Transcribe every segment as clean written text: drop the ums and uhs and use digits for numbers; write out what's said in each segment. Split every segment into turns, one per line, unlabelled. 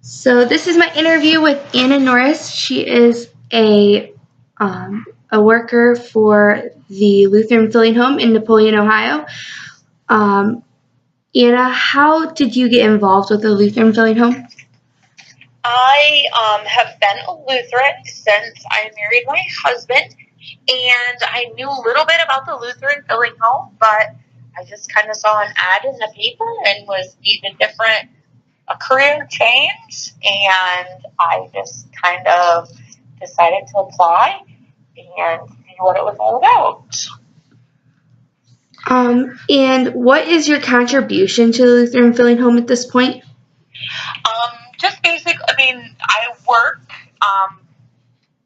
So this is my interview with Anna Norris. She is a worker for the Lutheran Filling Home in Napoleon, Ohio. Anna, how did you get involved with the Lutheran Filling Home?
I have been a Lutheran since I married my husband, and I knew a little bit about the Lutheran Filling Home, but I just kind of saw an ad in the paper and was needing a career change, and I just kind of decided to apply and see what it was all about.
And what is your contribution to the Lutheran Filling Home at this point?
Just basic. I work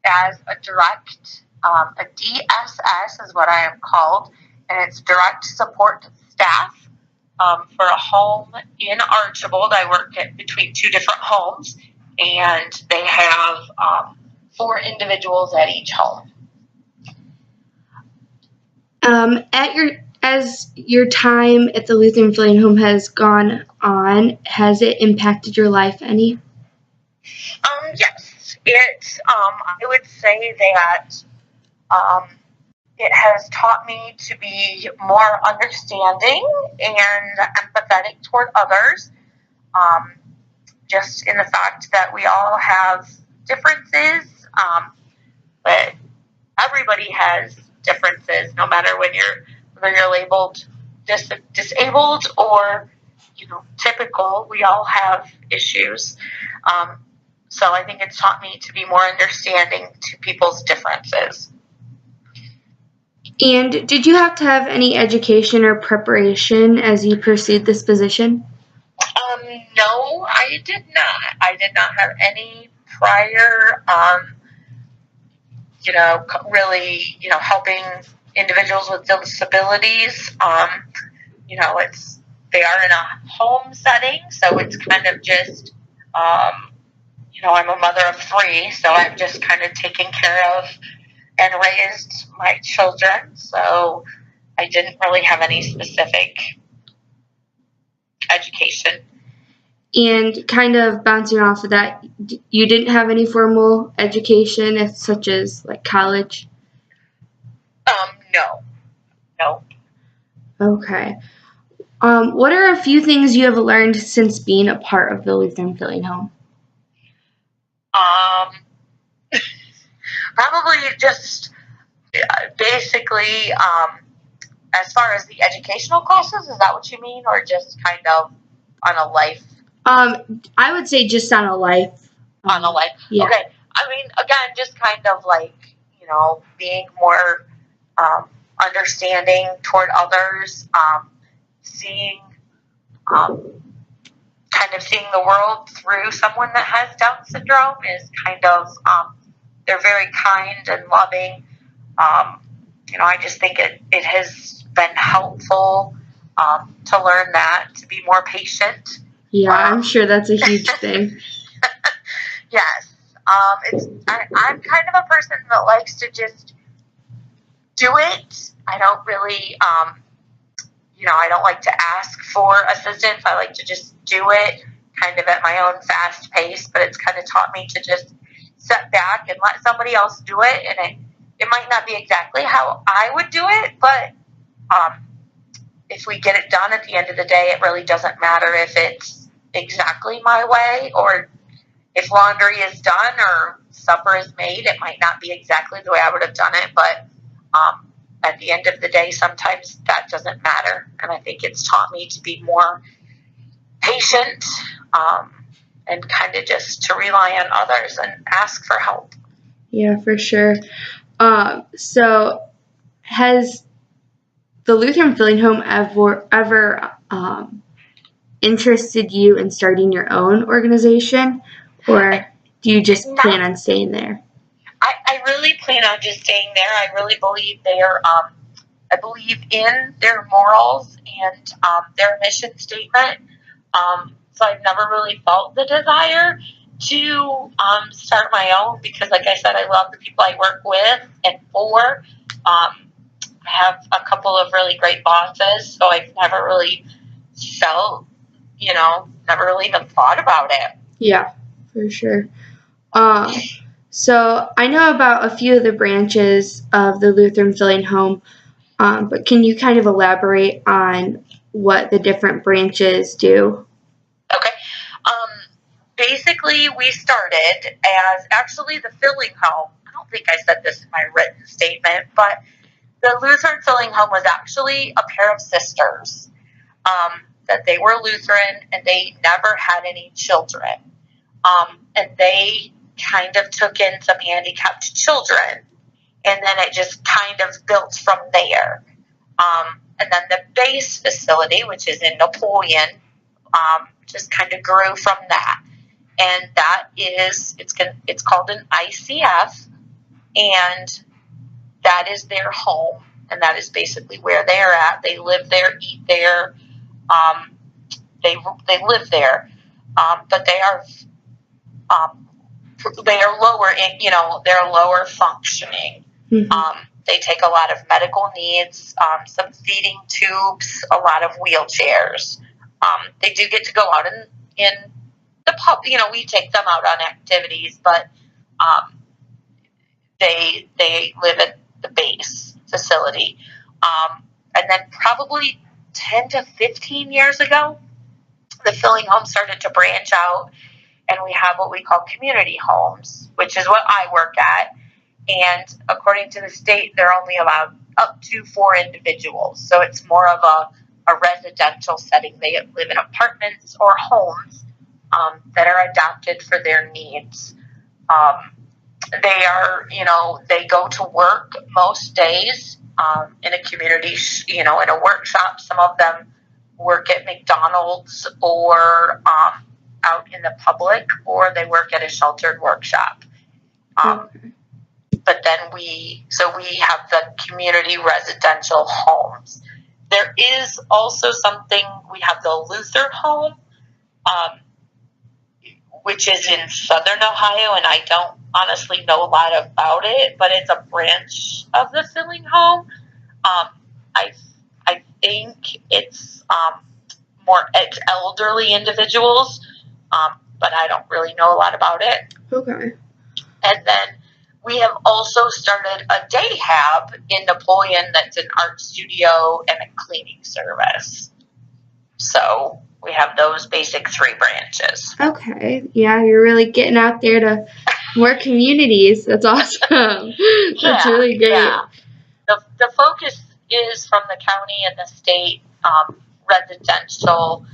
as a direct, a DSS is what I am called, and it's direct support staff for a home in Archibald. I work between two different homes, and they have 4 individuals at each home.
As your time at the Lutheran Filling Home has gone on, has it impacted your life any?
Yes, I would say that it has taught me to be more understanding and empathetic toward others. Just in the fact that we all have differences, but everybody has differences, no matter whether you're labeled disabled or typical. We all have issues. So I think it's taught me to be more understanding to people's differences.
And did you have to have any education or preparation as you pursued this position?
No, I did not. I did not have any prior, really, helping individuals with disabilities. They are in a home setting, so it's kind of just, I'm a mother of 3, so I'm just kind of taken care of and raised my children. So I didn't really have any specific education.
And kind of bouncing off of that, you didn't have any formal education, such as like college?
No.
Okay. What are a few things you have learned since being a part of the Lutheran Filling Home?
Probably just basically, as far as the educational classes, is that what you mean, or just kind of on a life?
I would say just on a life.
Yeah. Okay. Again, just kind of like, being more understanding toward others, seeing the world through someone that has Down syndrome is kind of, they're very kind and loving. I just think it has been helpful to learn that, to be more patient.
Yeah, I'm sure that's a huge thing.
Yes. I'm kind of a person that likes to just do it. I don't really, I don't like to ask for assistance. I like to just do it kind of at my own fast pace, but it's kind of taught me to just sit back and let somebody else do it. And it might not be exactly how I would do it, but if we get it done at the end of the day, it really doesn't matter if it's exactly my way, or if laundry is done or supper is made. It might not be exactly the way I would have done it, but at the end of the day, sometimes that doesn't matter. And I think it's taught me to be more patient and kind of just to rely on others and ask for help.
Yeah, for sure. So has the Lutheran Filling Home ever interested you in starting your own organization, or do you just plan on staying there?
I really plan on just staying there. I really believe I believe in their morals and their mission statement. So I've never really felt the desire to start my own, because, like I said, I love the people I work with and for. I have a couple of really great bosses, so I've never really felt, never really even thought about it.
Yeah. For sure. So I know about a few of the branches of the Lutheran Filling Home, but can you kind of elaborate on what the different branches do?
Okay. Basically, we started as actually the Filling Home. I don't think I said this in my written statement, but the Lutheran Filling Home was actually a pair of sisters. That they were Lutheran and they never had any children. And they kind of took in some handicapped children, and then it just kind of built from there. And then the base facility, which is in Napoleon, just kind of grew from that. And that is, it's called an ICF, and that is their home, and that is basically where they're at. They live there, eat there, they live there, but they are lower in, they're lower functioning.
Mm-hmm.
They take a lot of medical needs, some feeding tubes, a lot of wheelchairs. They do get to go out in the pub. We take them out on activities, but they live at the base facility. And then probably 10 to 15 years ago, the Filling Home started to branch out, and we have what we call community homes, which is what I work at. And according to the state, they're only allowed up to 4 individuals. So it's more of a residential setting. They live in apartments or homes that are adapted for their needs. They are, they go to work most days in a community, in a workshop. Some of them work at McDonald's or out in the public, or they work at a sheltered workshop. But then we have the community residential homes. There is also something, we have the Luther Home, which is in southern Ohio, and I don't honestly know a lot about it, but it's a branch of the Filling Home. I think it's it's elderly individuals, but I don't really know a lot about it.
Okay.
And then we have also started a day hab in Napoleon that's an art studio and a cleaning service. So we have those basic 3 branches.
Okay. Yeah, you're really getting out there to more communities. That's awesome. That's really great.
Yeah. The focus is from the county and the state, residential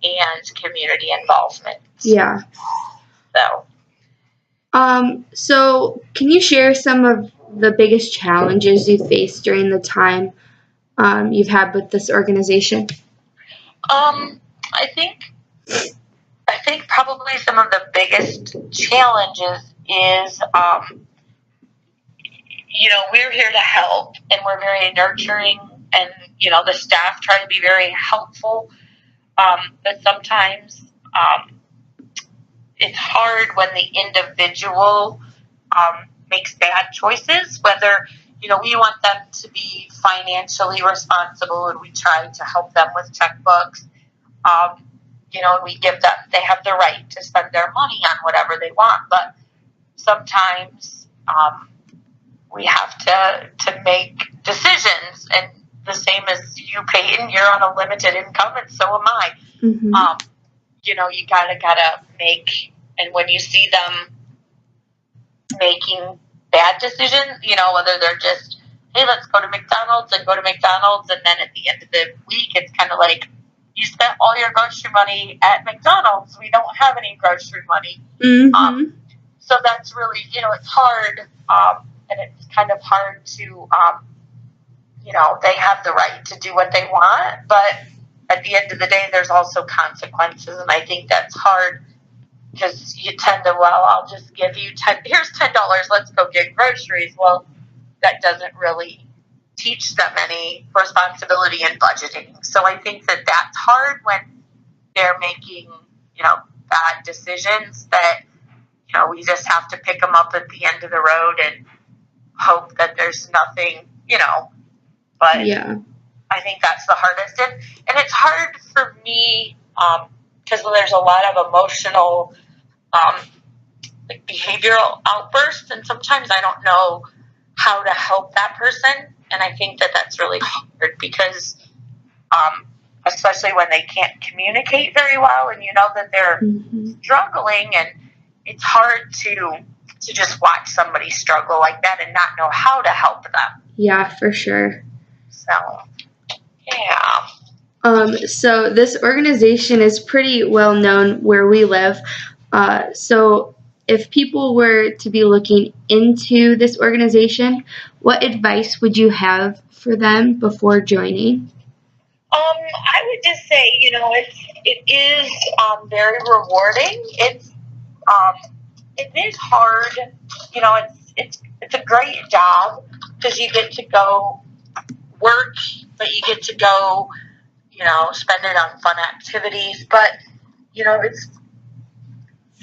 and community involvement.
Yeah. So can you share some of the biggest challenges you faced during the time you've had with this organization?
I think probably some of the biggest challenges is, we're here to help, and we're very nurturing, and, the staff try to be very helpful, but sometimes it's hard when the individual makes bad choices, whether, we want them to be financially responsible, and we try to help them with checkbooks. We give them, they have the right to spend their money on whatever they want, but sometimes we have to make decisions, and the same as you, Payton, you're on a limited income, and so am I.
Mm-hmm.
You gotta make, and when you see them making bad decisions, whether they're just, hey, let's go to McDonald's, and then at the end of the week, it's kind of like, you spent all your grocery money at McDonald's. We don't have any grocery money.
Mm-hmm.
So that's really, it's hard, and it's kind of hard to, they have the right to do what they want, but at the end of the day, there's also consequences, and I think that's hard, because you tend to, I'll just give you here's $10, let's go get groceries. Well, that doesn't really teach them any responsibility in budgeting. So I think that that's hard when they're making, bad decisions, that, we just have to pick them up at the end of the road and hope that there's nothing, but
yeah.
I think that's the hardest. And it's hard for me, because there's a lot of emotional like behavioral outbursts, and sometimes I don't know how to help that person, and I think that that's really hard because, especially when they can't communicate very well, and you know that they're struggling, and it's hard to just watch somebody struggle like that and not know how to help them.
Yeah, for sure.
So, yeah.
So this organization is pretty well known where we live. So if people were to be looking into this organization, what advice would you have for them before joining?
I would just say, it is very rewarding. It is hard. It's a great job because you get to go work, but you get to go, spend it on fun activities. But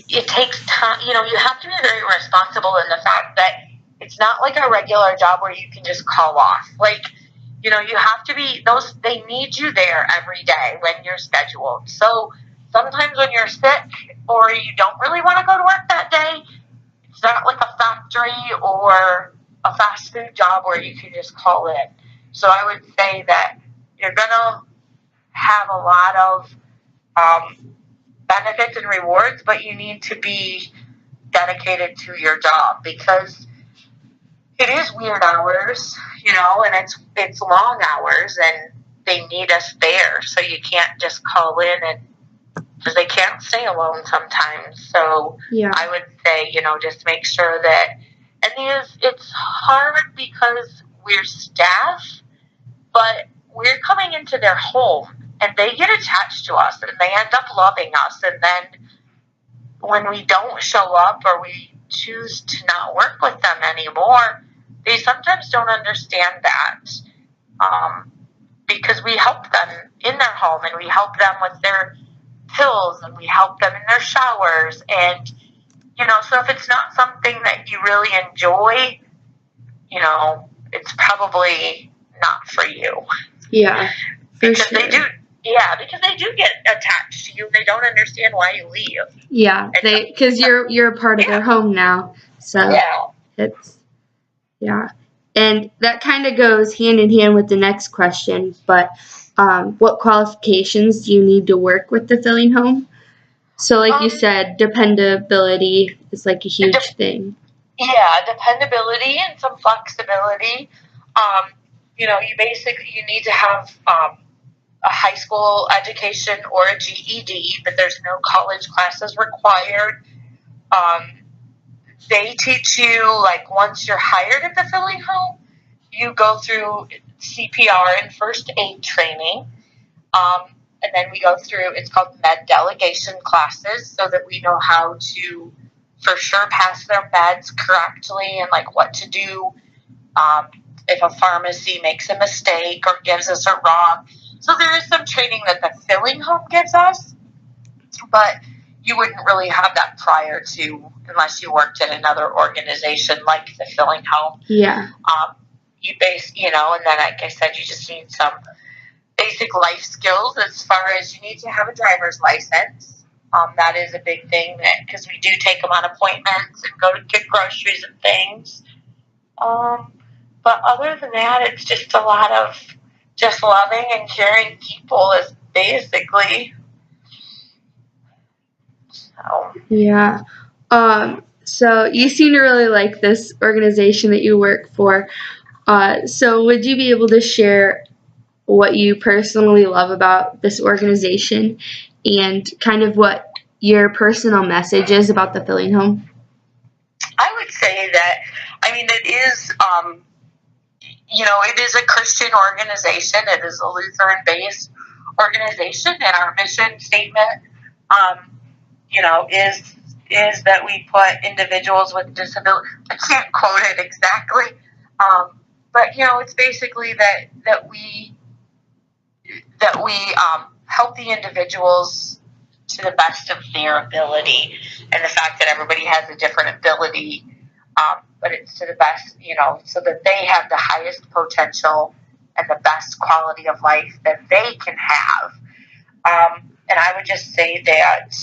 it takes time. You have to be very responsible in the fact that it's not like a regular job where you can just call off. Like, you have to be they need you there every day when you're scheduled. So sometimes when you're sick or you don't really want to go to work that day, it's not like a factory or a fast food job where you can just call in. So I would say that you're going to have a lot of benefits and rewards, but you need to be dedicated to your job because it is weird hours, and it's long hours, and they need us there, so you can't just call in because they can't stay alone sometimes. So
Yeah.
I would say, just make sure that, and it's hard because we're staff, but we're coming into their home, and they get attached to us, and they end up loving us, and then when we don't show up or we choose to not work with them anymore, they sometimes don't understand that because we help them in their home, and we help them with their pills, and we help them in their showers, and so if it's not something that you really enjoy, it's probably not for you.
Yeah,
because they do. Yeah, because they do get attached to you. They don't understand why you leave.
Yeah, because you're a part of their home now. So it's and that kind of goes hand in hand with the next question. But what qualifications do you need to work with the filling home? So, like you said, dependability is like a huge thing.
Yeah, dependability and some flexibility. You need to have a high school education or a GED, but there's no college classes required. They teach you, like, once you're hired at the filling home, you go through CPR and first aid training. And then we go through, it's called med delegation classes, so that we know how to for sure pass their meds correctly and like what to do if a pharmacy makes a mistake or gives us a wrong. So there is some training that the filling home gives us, but you wouldn't really have that prior to unless you worked at another organization like the filling home.
Yeah.
And then like I said, you just need some basic life skills as far as you need to have a driver's license. That is a big thing because we do take them on appointments and go to get groceries and things. But other than that, it's just a lot of just loving and caring people is basically. So.
Yeah. So you seem to really like this organization that you work for. So would you be able to share what you personally love about this organization and kind of what your personal message is about the filling home?
I would say that, it is, it is a Christian organization. It is a Lutheran-based organization, and our mission statement, is that we put individuals with disability. I can't quote it exactly, but it's basically that we help the individuals to the best of their ability, and the fact that everybody has a different ability, but it's to the best, so that they have the highest potential and the best quality of life that they can have. And I would just say that,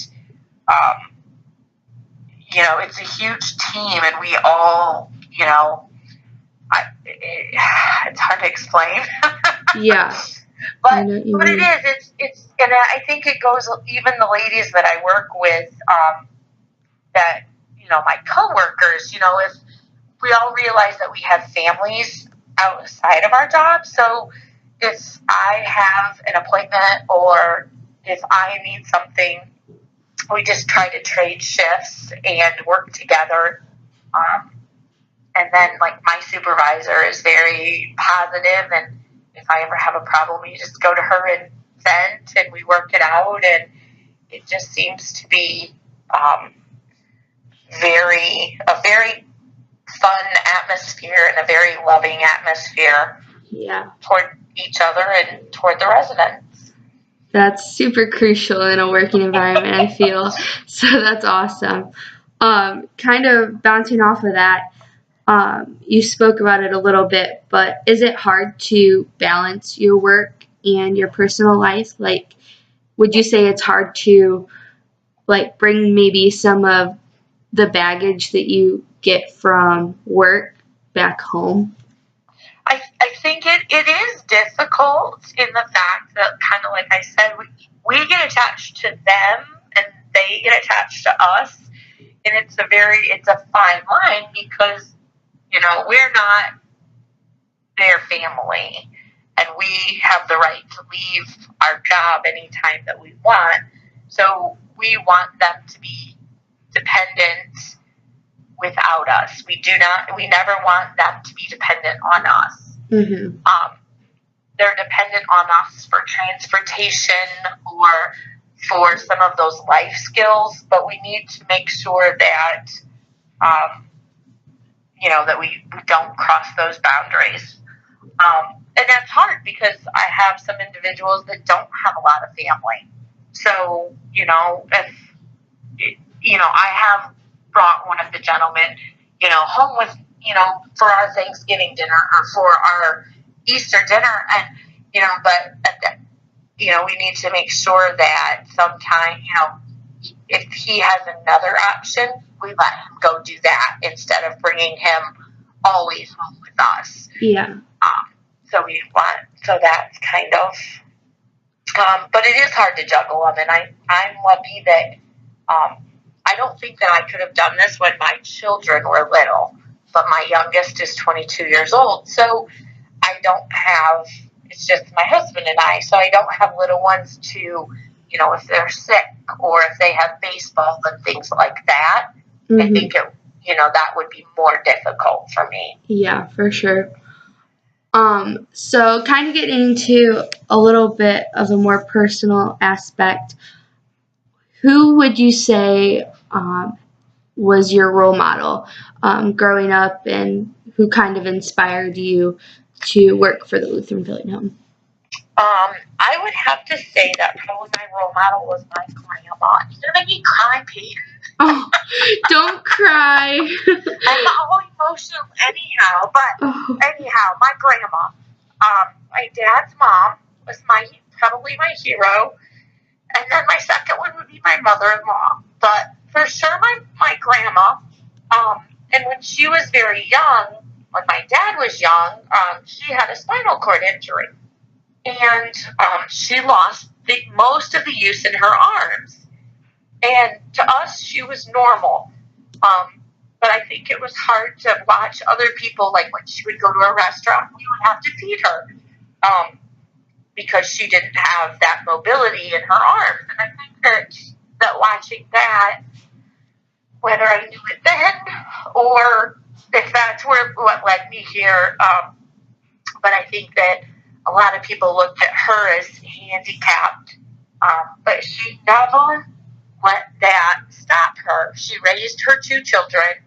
you know, it's a huge team, and we all, you know, it's hard to explain.
Yeah.
But it is, and I think it goes, even the ladies that I work with, that, you know, my coworkers, you know, if we all realize that we have families outside of our job. So if I have an appointment or if I need something, we just try to trade shifts and work together. And then, like, my supervisor is very positive, and if I ever have a problem, you just go to her and vent, and we work it out, and it just seems to be a very fun atmosphere and a very loving atmosphere.
Yeah.
Toward each other and toward the residents.
That's super crucial in a working environment, I feel. So that's awesome. Kind of bouncing off of that, you spoke about it a little bit, but is it hard to balance your work and your personal life? Like, would you say it's hard to, like, bring maybe some of the baggage that you get from work back home?
I think it is difficult in the fact that, kind of like I said, we get attached to them and they get attached to us, and it's a fine line because, you know, we're not their family, and we have the right to leave our job anytime that we want. So we want them to be dependent without us. We never want them to be dependent on us.
Mm-hmm.
They're dependent on us for transportation or for some of those life skills, but we need to make sure that, you know, that we don't cross those boundaries. And that's hard because I have some individuals that don't have a lot of family. So, you know, I have brought one of the gentlemen, you know, home with, you know, for our Thanksgiving dinner or for our Easter dinner, and, you know, but, you know, we need to make sure that sometime, you know, if he has another option, we let him go do that instead of bringing him always home with us.
Yeah.
So that's kind of, but it is hard to juggle them, and I'm lucky that, I don't think that I could have done this when my children were little, but my youngest is 22 years old, so I don't have, it's just my husband and I, so I don't have little ones to, you know, if they're sick or if they have baseball and things like that. Mm-hmm. I think that would be more difficult for me.
Yeah, for sure. So kind of getting into a little bit of a more personal aspect, who would you say was your role model growing up, and who kind of inspired you to work for the Lutheran Village Home?
I would have to say that probably my role model was my grandma. You're making me cry, Payton.
Oh, don't cry.
I'm all emotional anyhow, but anyhow, my grandma. My dad's mom was probably my hero, and then my second one would be my mother-in-law. But for sure, my grandma. And when she was very young, when my dad was young, she had a spinal cord injury. And she lost most of the use in her arms. And to us, she was normal. But I think it was hard to watch other people, like when she would go to a restaurant, we would have to feed her because she didn't have that mobility in her arms. And I think that watching that, whether I knew it then or if that's what led me here, but I think that a lot of people looked at her as handicapped, but she never let that stop her. She raised her two children.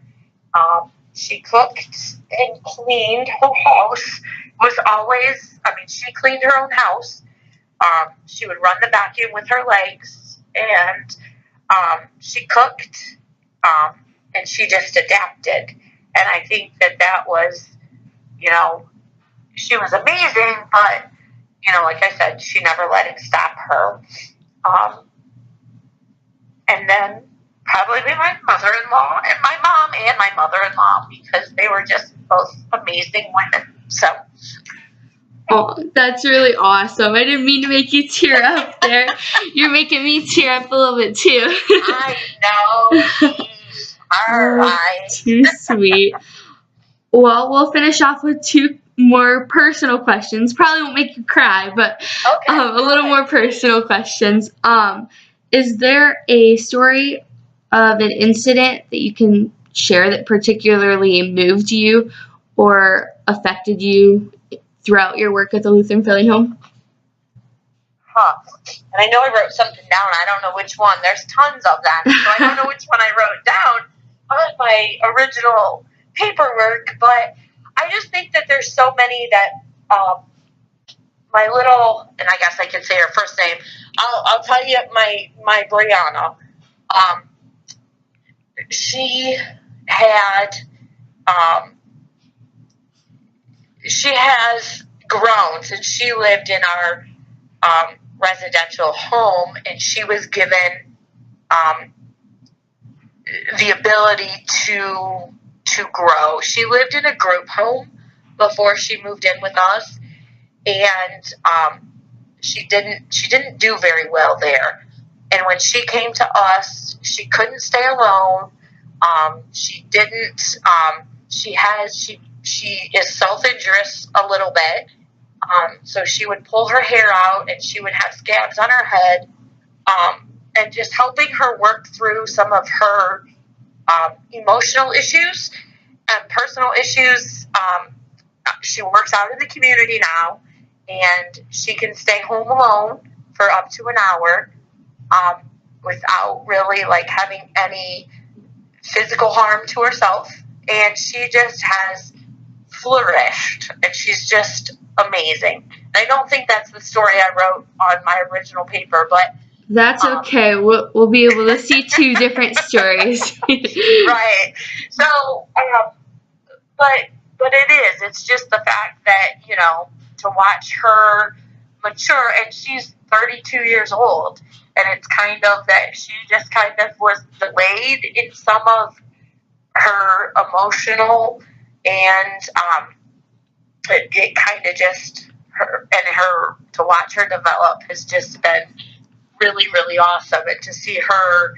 She cooked and cleaned her house. She cleaned her own house. She would run the vacuum with her legs, and she cooked, and she just adapted. And I think that was, you know, she was amazing, but, you know, like I said, she never let it stop her. And then probably be my mother-in-law and my mom and my mother-in-law, because they were just both amazing women. So.
Oh, that's really awesome. I didn't mean to make you tear up there. You're making me tear up a little bit too.
I know. All right.
Too sweet. Well, we'll finish off with 2 more personal questions. Probably won't make you cry, but
Okay.
a little more personal questions. Is there a story of an incident that you can share that particularly moved you or affected you throughout your work at the Lutheran Filling Home?
And I know I wrote something down. I don't know which one. There's tons of them, so I don't know which one I wrote down on my original paperwork. But I just think that there's so many that my little, and I guess I can say her first name. I'll tell you my Brianna. She has grown since she lived in our residential home, and she was given the ability to grow. She lived in a group home before she moved in with us, and she didn't do very well there. And when she came to us, she couldn't stay alone. She didn't. She is self-injurious a little bit. So she would pull her hair out, and she would have scabs on her head. And just helping her work through some of her emotional issues and personal issues. She works out in the community now, and she can stay home alone for up to an hour without really having any physical harm to herself. And she just has flourished, and she's just amazing. And I don't think that's the story I wrote on my original paper, but
that's okay. We'll be able to see 2 different stories.
Right. So, but it is. It's just the fact that, to watch her mature, and she's 32 years old, and it's kind of that she just kind of was delayed in some of her emotional, and it kind of just her to watch her develop has just been really, really awesome, and to see her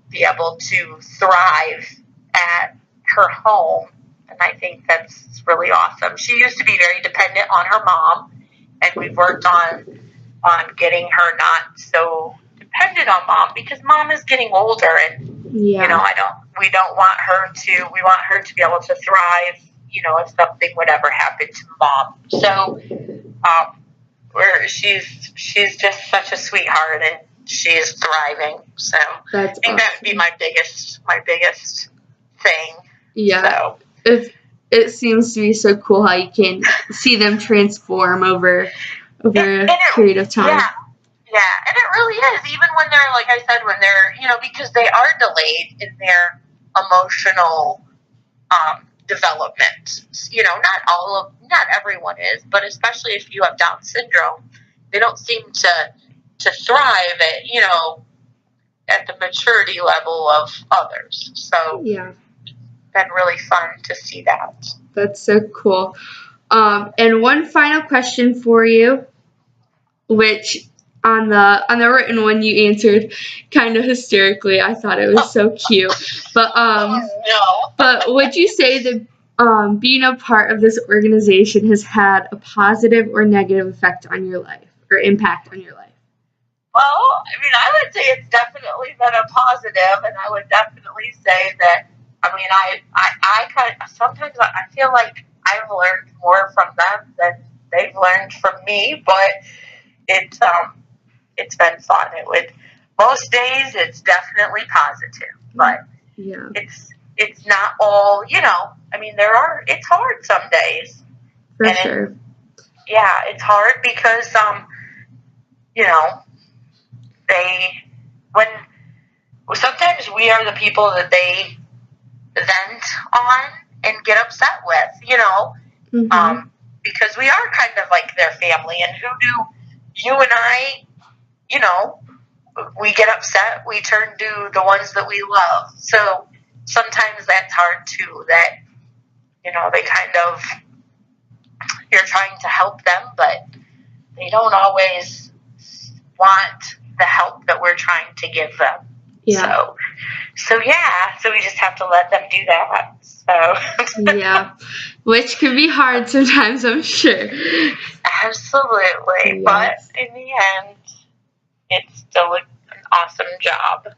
be able to thrive at her home. And I think that's really awesome. She used to be very dependent on her mom, and we've worked on getting her not so dependent on mom, because mom is getting older, and we want her to be able to thrive, if something would ever happen to mom. So she's just such a sweetheart, and she is thriving. So
that's
I think
awesome.
that would be my biggest thing.
Yeah. So. It seems to be so cool how you can see them transform over a period of time.
Yeah, and it really is. Even when they're, like I said, when they're, because they are delayed in their emotional development. Not everyone is, but especially if you have Down syndrome, they don't seem to thrive at the maturity level of others. So
yeah,
been really fun to see that.
That's so cool. And one final question for you, which on the written one you answered kind of hysterically. I thought it was so cute. But but would you say that being a part of this organization has had a positive or negative effect on your life, or impact on your life?
Well, I would say it's definitely been a positive, and I would definitely say that. Sometimes I feel like I've learned more from them than they've learned from me, but it's been fun. Most days it's definitely positive, but it's not all, it's hard some days.
For sure.
It's hard because, sometimes we are the people that they vent on and get upset with, because we are kind of like their family, and who do you and I, we get upset, we turn to the ones that we love. So sometimes that's hard too, that, you know, they kind of, you're trying to help them, but they don't always want the help that we're trying to give them.
Yeah.
So we just have to let them do that. So
Yeah. Which can be hard sometimes, I'm sure.
Absolutely.
Yes.
But in the end, it's still an awesome job.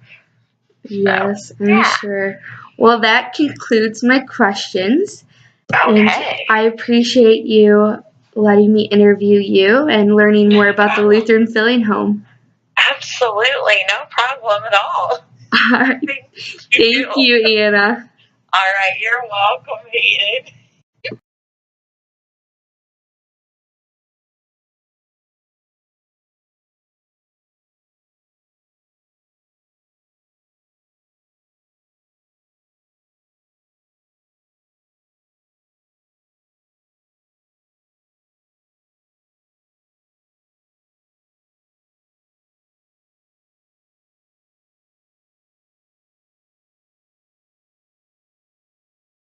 Yes, I'm sure. Well, that concludes my questions.
Okay.
And I appreciate you letting me interview you and learning more about the Lutheran Filling Home.
Absolutely. No problem at all.
All right. Thank you, Anna.
All right. You're welcome, Payton.